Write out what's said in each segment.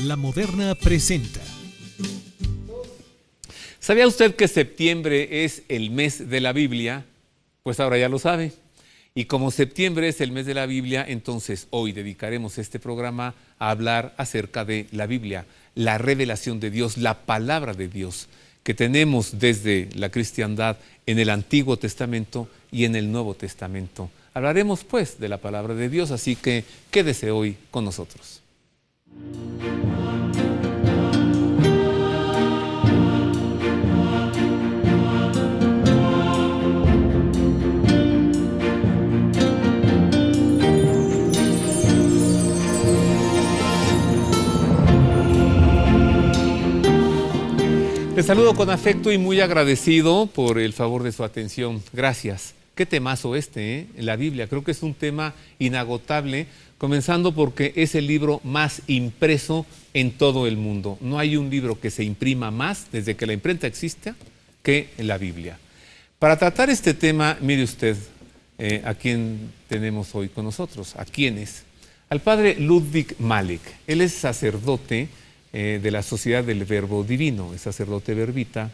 La Moderna presenta. ¿Sabía usted que septiembre es el mes de la Biblia? Pues ahora ya lo sabe. Y como septiembre es el mes de la Biblia, entonces hoy dedicaremos este programa a hablar acerca de la Biblia, la revelación de Dios, la palabra de Dios que tenemos desde la cristiandad en el Antiguo Testamento y en el Nuevo Testamento. Hablaremos pues de la palabra de Dios, así que quédese hoy con nosotros. Les saludo con afecto y muy agradecido por el favor de su atención. Gracias. Qué temazo la Biblia. Creo que es un tema inagotable, comenzando porque es el libro más impreso en todo el mundo. No hay un libro que se imprima más desde que la imprenta existe que la Biblia. Para tratar este tema, mire usted a quién tenemos hoy con nosotros. ¿A quién es? Al padre Ludwig Malek. Él es sacerdote de la Sociedad del Verbo Divino, es sacerdote verbita.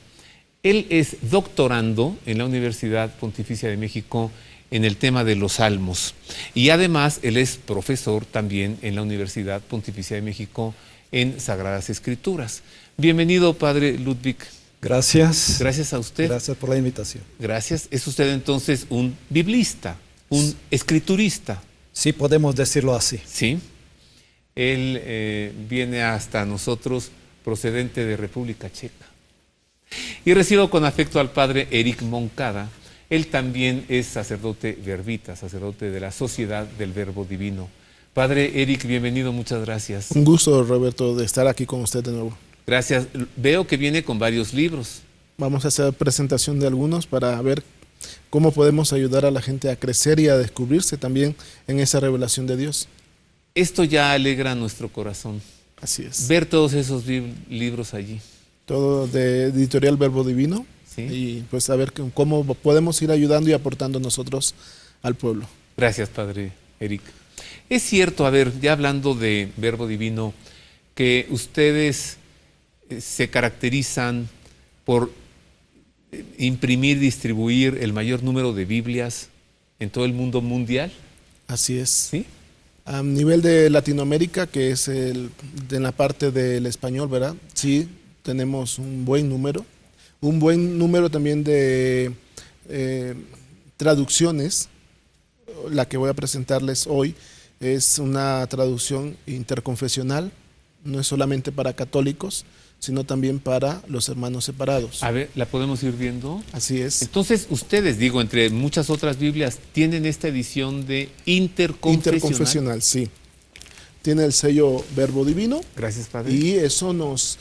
Él es doctorando en la Universidad Pontificia de México en el tema de los Salmos. Y además, él es profesor también en la Universidad Pontificia de México en Sagradas Escrituras. Bienvenido, padre Ludwig. Gracias. Gracias a usted. Gracias por la invitación. Gracias. ¿Es usted entonces un biblista, un escriturista? Sí, podemos decirlo así. Sí. Él viene hasta nosotros procedente de República Checa. Y recibo con afecto al padre Eric Moncada. Él también es sacerdote verbita, sacerdote de la Sociedad del Verbo Divino. Padre Eric, bienvenido, muchas gracias. Un gusto, Roberto, de estar aquí con usted de nuevo. Gracias. Veo que viene con varios libros. Vamos a hacer presentación de algunos para ver cómo podemos ayudar a la gente a crecer y a descubrirse también en esa revelación de Dios. Esto ya alegra nuestro corazón. Así es. Ver todos esos libros allí. Todo de Editorial Verbo Divino. ¿Sí? Y pues a ver cómo podemos ir ayudando y aportando nosotros al pueblo. Gracias, padre Eric. Es cierto, ya hablando de Verbo Divino, que ustedes se caracterizan por imprimir, distribuir el mayor número de Biblias en todo el mundo mundial. Así es. ¿Sí? A nivel de Latinoamérica, que es en la parte del español, ¿verdad? Sí, tenemos un buen número también de traducciones. La que voy a presentarles hoy es una traducción interconfesional, no es solamente para católicos, sino también para los hermanos separados. A ver, ¿la podemos ir viendo? Así es. Entonces, ustedes, entre muchas otras Biblias, tienen esta edición de interconfesional. Interconfesional, sí. Tiene el sello Verbo Divino. Gracias, padre. Y eso nos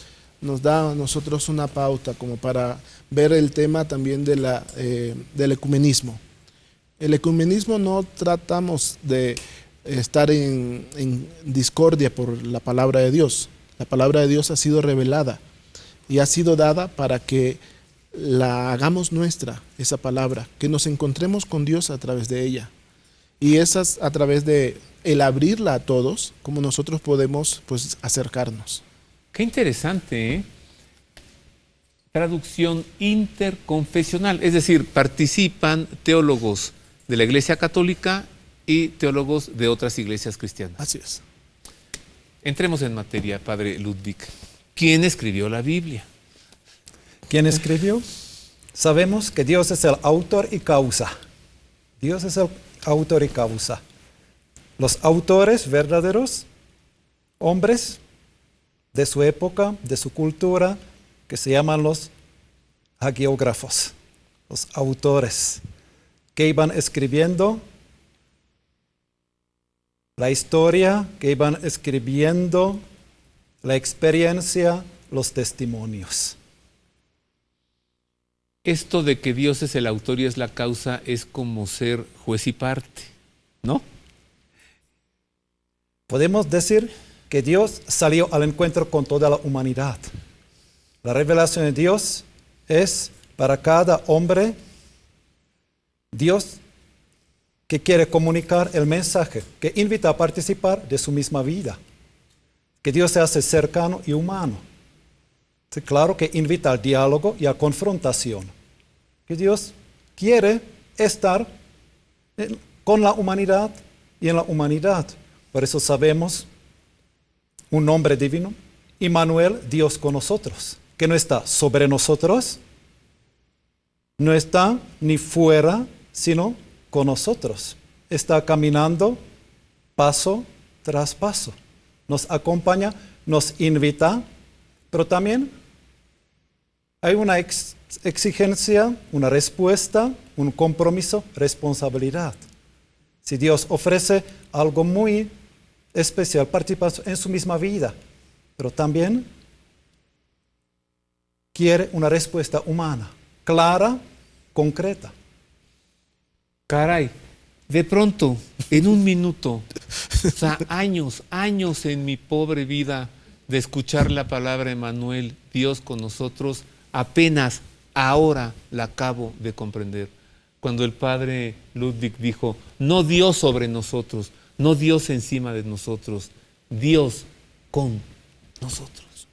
da a nosotros una pauta como para ver el tema también del ecumenismo. El ecumenismo no tratamos de estar en discordia por la palabra de Dios. La palabra de Dios ha sido revelada y ha sido dada para que la hagamos nuestra, esa palabra, que nos encontremos con Dios a través de ella. Y esas a través de el abrirla a todos, como nosotros podemos pues acercarnos. Qué interesante, ¿eh? Traducción interconfesional, es decir, participan teólogos de la Iglesia Católica y teólogos de otras iglesias cristianas. Así es. Entremos en materia, padre Ludwig. ¿Quién escribió la Biblia? ¿Quién escribió? Sabemos que Dios es el autor y causa. Dios es el autor y causa. Los autores verdaderos, hombres de su época, de su cultura, que se llaman los hagiógrafos, los autores, que iban escribiendo la historia, que iban escribiendo la experiencia, los testimonios. Esto de que Dios es el autor y es la causa es como ser juez y parte, ¿no? Podemos decir que Dios salió al encuentro con toda la humanidad. La revelación de Dios es para cada hombre Dios que quiere comunicar el mensaje, que invita a participar de su misma vida. que Dios se hace cercano y humano. Sí, claro que invita al diálogo y a confrontación. Que Dios quiere estar con la humanidad y en la humanidad. Por eso sabemos un nombre divino, Immanuel, Dios con nosotros, que no está sobre nosotros, no está ni fuera, sino con nosotros. Está caminando paso tras paso. Nos acompaña, nos invita, pero también hay una exigencia, una respuesta, un compromiso, responsabilidad. Si Dios ofrece algo muy especial, participación en su misma vida, pero también quiere una respuesta humana, clara, concreta. Caray, de pronto, en un minuto, o sea, años en mi pobre vida de escuchar la palabra Emmanuel, Dios con nosotros, apenas ahora la acabo de comprender. Cuando el padre Ludwig dijo, no Dios sobre nosotros, no Dios encima de nosotros, Dios con nosotros.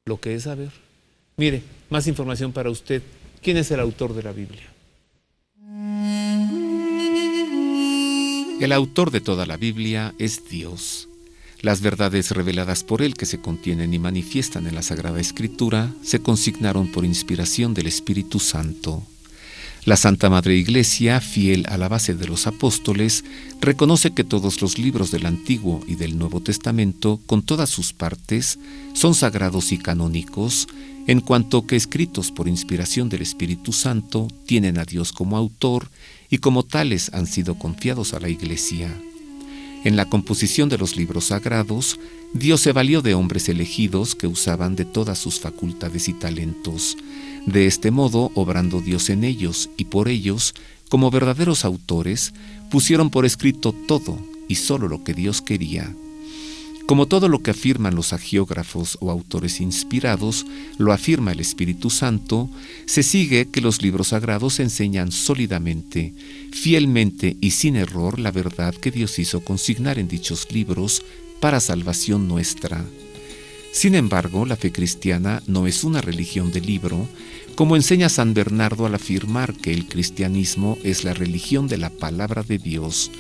Lo que es saber. Mire, más información para usted. ¿Quién es el autor de la Biblia? El autor de toda la Biblia es Dios. Las verdades reveladas por Él que se contienen y manifiestan en la Sagrada Escritura se consignaron por inspiración del Espíritu Santo. La Santa Madre Iglesia, fiel a la base de los apóstoles, reconoce que todos los libros del Antiguo y del Nuevo Testamento, con todas sus partes, son sagrados y canónicos, en cuanto que escritos por inspiración del Espíritu Santo, tienen a Dios como autor y como tales han sido confiados a la Iglesia. En la composición de los libros sagrados, Dios se valió de hombres elegidos que usaban de todas sus facultades y talentos. De este modo, obrando Dios en ellos y por ellos, como verdaderos autores, pusieron por escrito todo y solo lo que Dios quería. Como todo lo que afirman los agiógrafos o autores inspirados, lo afirma el Espíritu Santo, se sigue que los libros sagrados enseñan sólidamente, fielmente y sin error la verdad que Dios hizo consignar en dichos libros para salvación nuestra. Sin embargo, la fe cristiana no es una religión de libro, como enseña San Bernardo al afirmar que el cristianismo es la religión de la palabra de Dios,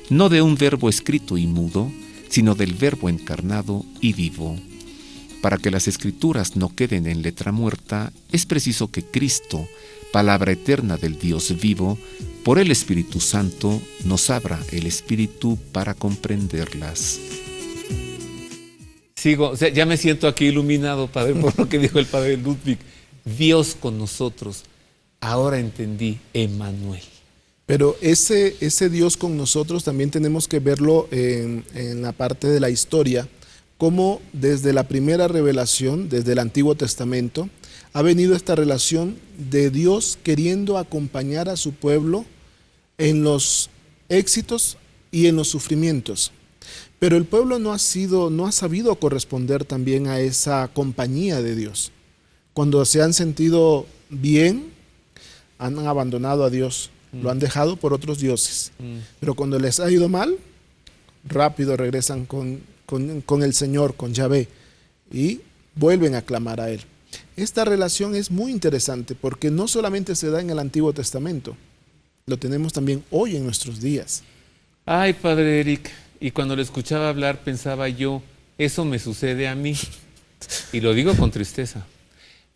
no de un verbo escrito y mudo, sino del verbo encarnado y vivo. Para que las Escrituras no queden en letra muerta, es preciso que Cristo, palabra eterna del Dios vivo, por el Espíritu Santo, nos abra el Espíritu para comprenderlas. Sigo, o sea, ya me siento aquí iluminado, padre, por lo que dijo el padre Ludwig. Dios con nosotros. Ahora entendí, Emmanuel. Pero ese Dios con nosotros también tenemos que verlo en la parte de la historia, como desde la primera revelación, desde el Antiguo Testamento, ha venido esta relación de Dios queriendo acompañar a su pueblo en los éxitos y en los sufrimientos. Pero el pueblo no ha sabido corresponder también a esa compañía de Dios. Cuando se han sentido bien, han abandonado a Dios. Lo han dejado por otros dioses. Pero cuando les ha ido mal, rápido regresan con el Señor, con Yahvé, y vuelven a clamar a Él. Esta relación es muy interesante porque no solamente se da en el Antiguo Testamento, lo tenemos también hoy en nuestros días. Ay, padre Eric, y cuando le escuchaba hablar pensaba yo, eso me sucede a mí. Y lo digo con tristeza,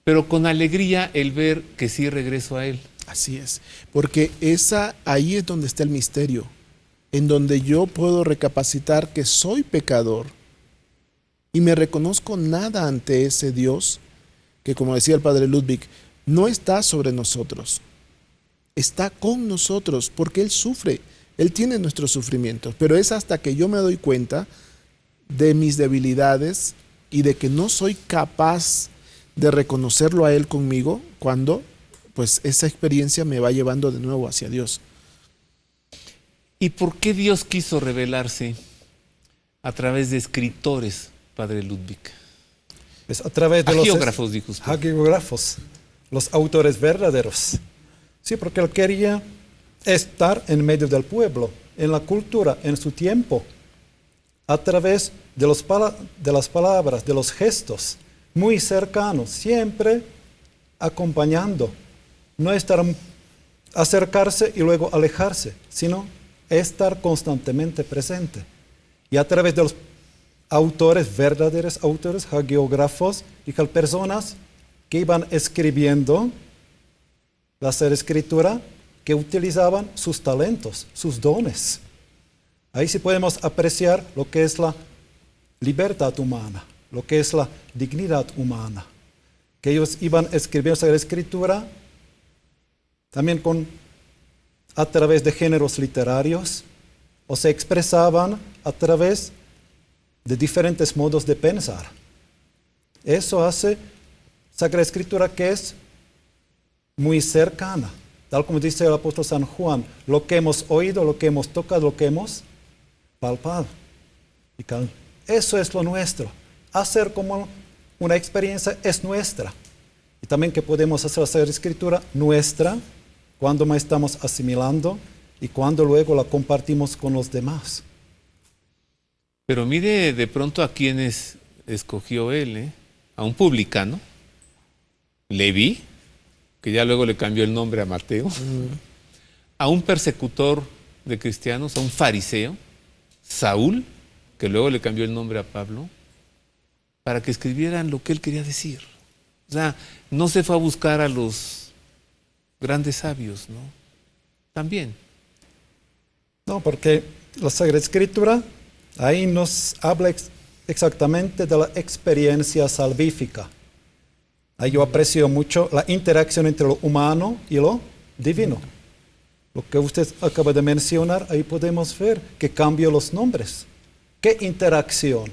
pero con alegría el ver que sí regreso a Él. Así es, porque ahí es donde está el misterio, en donde yo puedo recapacitar que soy pecador y me reconozco nada ante ese Dios que, como decía el padre Ludwig, no está sobre nosotros, está con nosotros porque Él sufre, Él tiene nuestros sufrimientos, pero es hasta que yo me doy cuenta de mis debilidades y de que no soy capaz de reconocerlo a Él conmigo cuando pues esa experiencia me va llevando de nuevo hacia Dios. ¿Y por qué Dios quiso revelarse a través de escritores, padre Ludwig? Pues a través de agiógrafos, dijo usted. Agiógrafos, los autores verdaderos. Sí, porque Él quería estar en medio del pueblo, en la cultura, en su tiempo. a través de las palabras, de los gestos, muy cercanos, siempre acompañando. No estar acercarse y luego alejarse, sino estar constantemente presente. Y a través de los autores, verdaderos autores, hagiógrafos y personas que iban escribiendo la Sagrada Escritura, que utilizaban sus talentos, sus dones. Ahí sí podemos apreciar lo que es la libertad humana, lo que es la dignidad humana. Que ellos iban escribiendo la Sagrada Escritura también a través de géneros literarios, o se expresaban a través de diferentes modos de pensar. Eso hace Sagrada Escritura que es muy cercana, tal como dice el apóstol San Juan, lo que hemos oído, lo que hemos tocado, lo que hemos palpado. Eso es lo nuestro. Hacer como una experiencia es nuestra. Y también que podemos hacer la Sagrada Escritura nuestra cuando más estamos asimilando y cuando luego la compartimos con los demás. Pero mire de pronto a quienes escogió él, a un publicano, Leví, que ya luego le cambió el nombre a Mateo, a un persecutor de cristianos, a un fariseo, Saúl, que luego le cambió el nombre a Pablo, para que escribieran lo que él quería decir. O sea, no se fue a buscar a los grandes sabios, ¿no? También. No, porque la Sagrada Escritura ahí nos habla exactamente de la experiencia salvífica. Ahí yo aprecio mucho la interacción entre lo humano y lo divino. Lo que usted acaba de mencionar, ahí podemos ver que cambió los nombres. ¿Qué interacción?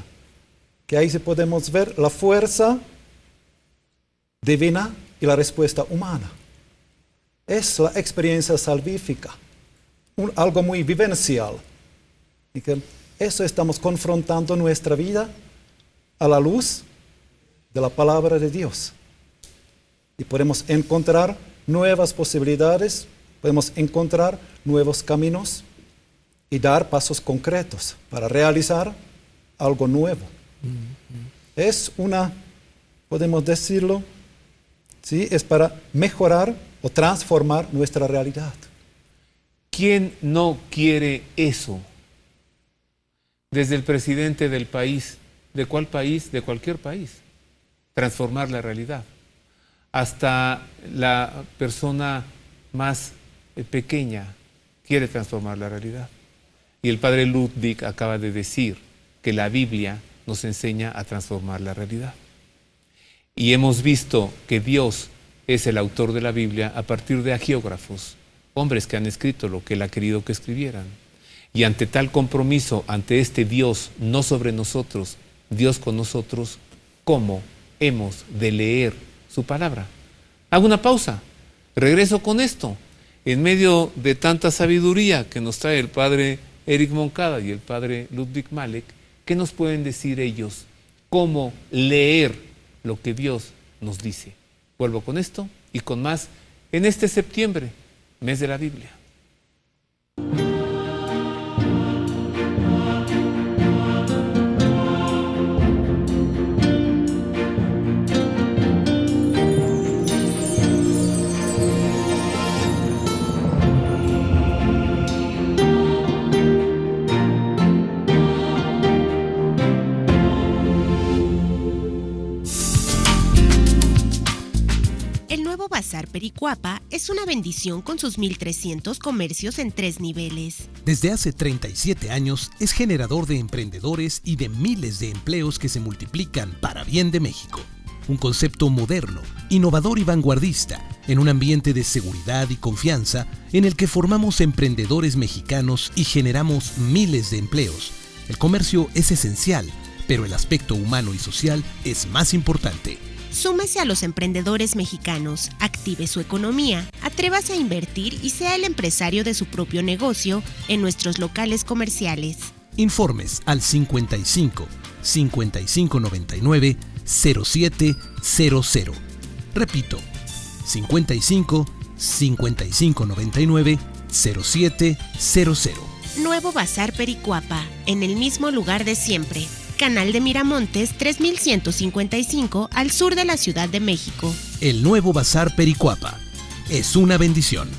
Que ahí sí podemos ver la fuerza divina y la respuesta humana. Es la experiencia salvífica, algo muy vivencial. Y que eso estamos confrontando nuestra vida a la luz de la palabra de Dios. Y podemos encontrar nuevas posibilidades, podemos encontrar nuevos caminos y dar pasos concretos para realizar algo nuevo. Es podemos decirlo, ¿sí? Es para mejorar o transformar nuestra realidad. ¿Quién no quiere eso? Desde el presidente del país, ¿de cuál país? De cualquier país. Transformar la realidad. Hasta la persona más pequeña quiere transformar la realidad. Y el padre Ludwig acaba de decir que la Biblia nos enseña a transformar la realidad. Y hemos visto que Dios es el autor de la Biblia a partir de hagiógrafos, hombres que han escrito lo que Él ha querido que escribieran. Y ante tal compromiso, ante este Dios, no sobre nosotros, Dios con nosotros, ¿cómo hemos de leer su palabra? Hago una pausa, regreso con esto. En medio de tanta sabiduría que nos trae el padre Eric Moncada y el padre Ludwig Malek, ¿qué nos pueden decir ellos? ¿Cómo leer lo que Dios nos dice? Vuelvo con esto y con más en este septiembre, mes de la Biblia. Bazar Pericuapa es una bendición con sus 1,300 comercios en 3 niveles. Desde hace 37 años es generador de emprendedores y de miles de empleos que se multiplican para bien de México. Un concepto moderno, innovador y vanguardista, en un ambiente de seguridad y confianza en el que formamos emprendedores mexicanos y generamos miles de empleos. El comercio es esencial, pero el aspecto humano y social es más importante. Súmese a los emprendedores mexicanos, active su economía, atrévase a invertir y sea el empresario de su propio negocio en nuestros locales comerciales. Informes al 55 5599 0700. Repito, 55 5599 0700. Nuevo Bazar Pericuapa, en el mismo lugar de siempre. Canal de Miramontes 3155 al sur de la Ciudad de México. El Nuevo Bazar Pericuapa. Es una bendición.